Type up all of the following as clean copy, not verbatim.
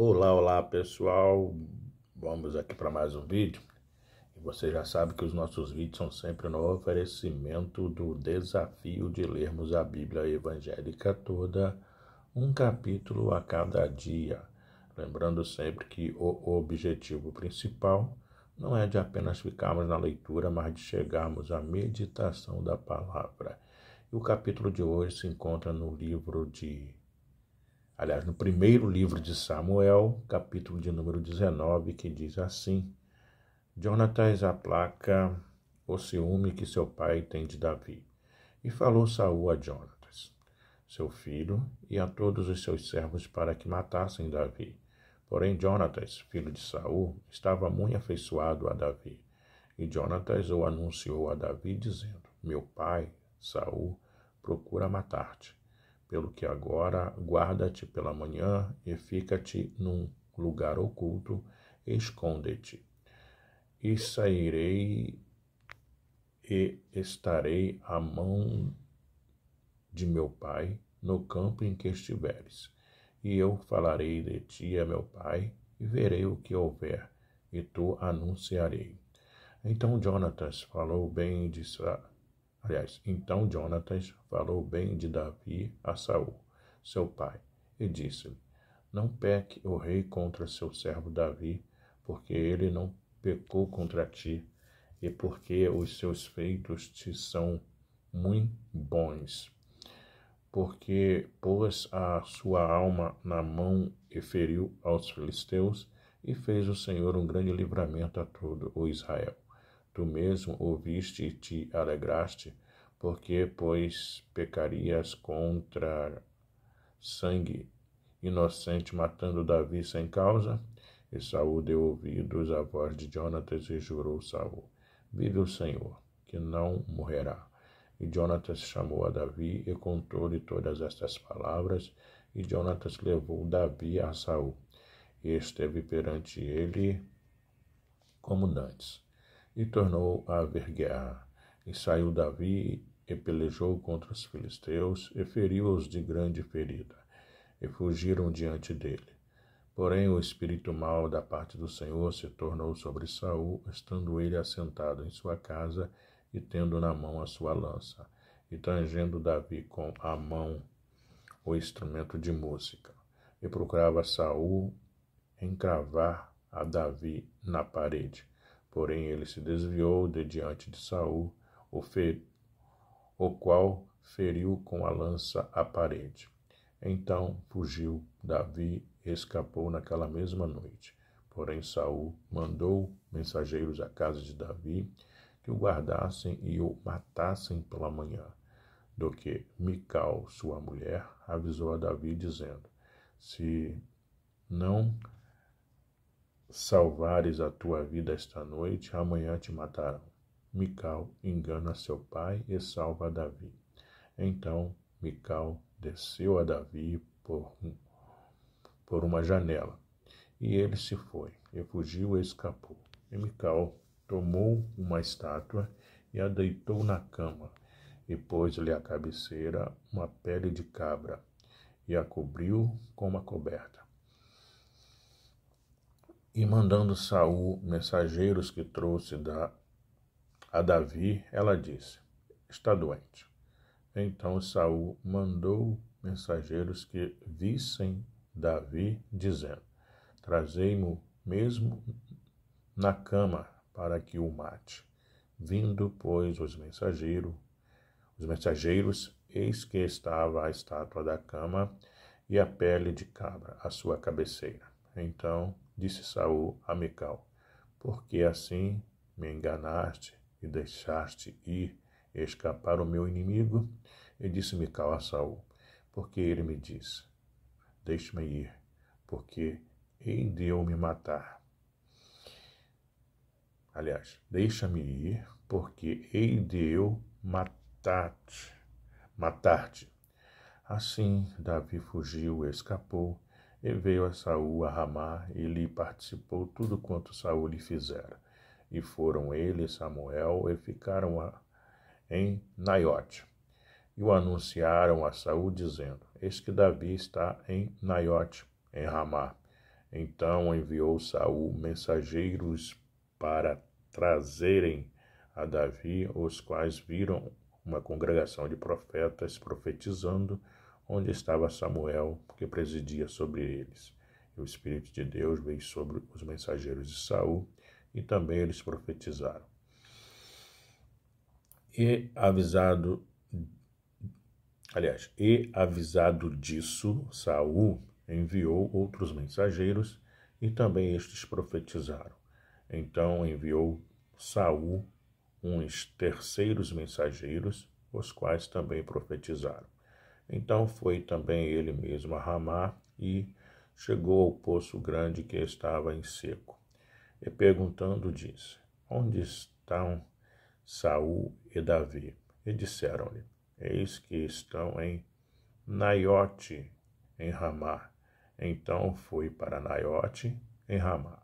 Olá pessoal, vamos aqui para mais um vídeo. E você já sabe que os nossos vídeos são sempre no oferecimento do desafio de lermos a Bíblia evangélica toda, um capítulo a cada dia. Lembrando sempre que o objetivo principal não é de apenas ficarmos na leitura, mas de chegarmos à meditação da palavra. E o capítulo de hoje se encontra no no primeiro livro de Samuel, capítulo de número 19, que diz assim: Jonatas aplaca o ciúme que seu pai tem de Davi. E falou Saul a Jonatas, seu filho, e a todos os seus servos para que matassem Davi. Porém Jonatas, filho de Saul, estava muito afeiçoado a Davi. E Jonatas o anunciou a Davi, dizendo: Meu pai, Saul, procura matar-te. Pelo que agora guarda-te pela manhã e fica-te num lugar oculto, esconde-te. E sairei e estarei à mão de meu pai no campo em que estiveres. E eu falarei de ti a meu pai, e verei o que houver, e tu anunciarei. Então Jonatas falou bem de Davi a Saul, seu pai, e disse-lhe: Não peque o rei contra seu servo Davi, porque ele não pecou contra ti, e porque os seus feitos te são muito bons. Porque pôs a sua alma na mão e feriu aos filisteus, e fez o Senhor um grande livramento a todo o Israel. Tu mesmo ouviste e te alegraste, porque, pois, pecarias contra sangue inocente, matando Davi sem causa? E Saul deu ouvidos à voz de Jonatas e jurou Saul: Vive o Senhor, que não morrerá. E Jonatas chamou a Davi e contou-lhe todas estas palavras, e Jonatas levou Davi a Saul, e esteve perante ele como dantes. E tornou a haver guerra. E saiu Davi e pelejou contra os filisteus, e feriu-os de grande ferida, e fugiram diante dele. Porém o espírito mau da parte do Senhor se tornou sobre Saul, estando ele assentado em sua casa, e tendo na mão a sua lança, e tangendo Davi com a mão o instrumento de música. E procurava Saul encravar a Davi na parede. Porém ele se desviou de diante de Saul, o qual feriu com a lança a parede. Então fugiu Davi e escapou naquela mesma noite. Porém Saul mandou mensageiros à casa de Davi, que o guardassem e o matassem pela manhã. Do que Mical, sua mulher, avisou a Davi, dizendo: Se não salvares a tua vida esta noite, amanhã te matarão. Mical engana seu pai e salva Davi. Então Mical desceu a Davi por uma janela, e ele se foi, e fugiu e escapou. E Mical tomou uma estátua e a deitou na cama, e pôs-lhe à cabeceira uma pele de cabra, e a cobriu com uma coberta. E mandando Saul mensageiros que trouxe a Davi, ela disse: Está doente. Então Saul mandou mensageiros que vissem Davi, dizendo: Trazei-mo mesmo na cama para que o mate. Vindo, pois, os mensageiros, eis que estava a estátua da cama e a pele de cabra à sua cabeceira. Então disse Saul a Mical: Por que assim me enganaste e deixaste ir e escapar o meu inimigo? E disse Mical a Saul: Porque ele me disse: Deixe-me ir, porque hei de eu me matar. Deixa-me ir, porque hei de eu matar-te. Assim Davi fugiu e escapou, e veio a Saul a Ramá, e lhe participou tudo quanto Saul lhe fizera. E foram ele e Samuel, e ficaram em Naiote. E o anunciaram a Saul, dizendo: Eis que Davi está em Naiote, em Ramá. Então enviou Saul mensageiros para trazerem a Davi, os quais viram uma congregação de profetas profetizando, onde estava Samuel, que presidia sobre eles. E o Espírito de Deus veio sobre os mensageiros de Saul, e também eles profetizaram. E avisado disso, Saul enviou outros mensageiros, e também estes profetizaram. Então enviou Saul uns terceiros mensageiros, os quais também profetizaram. Então foi também ele mesmo a Ramá e chegou ao poço grande que estava em seco. E perguntando disse: Onde estão Saul e Davi? E disseram-lhe: Eis que estão em Naiote, em Ramá. Então foi para Naiote, em Ramá.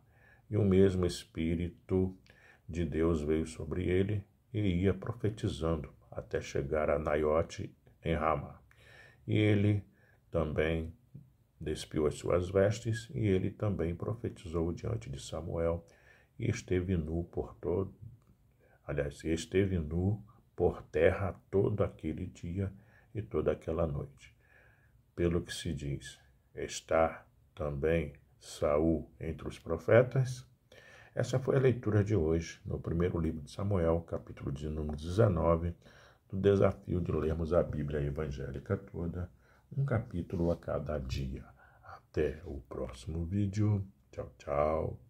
E o mesmo Espírito de Deus veio sobre ele e ia profetizando até chegar a Naiote, em Ramá. E ele também despiu as suas vestes, e ele também profetizou diante de Samuel, e esteve nu por terra todo aquele dia e toda aquela noite. Pelo que se diz, está também Saul entre os profetas. Essa foi a leitura de hoje, no primeiro livro de Samuel, capítulo de número 19, do desafio de lermos a Bíblia evangélica toda, um capítulo a cada dia. Até o próximo vídeo. Tchau, tchau.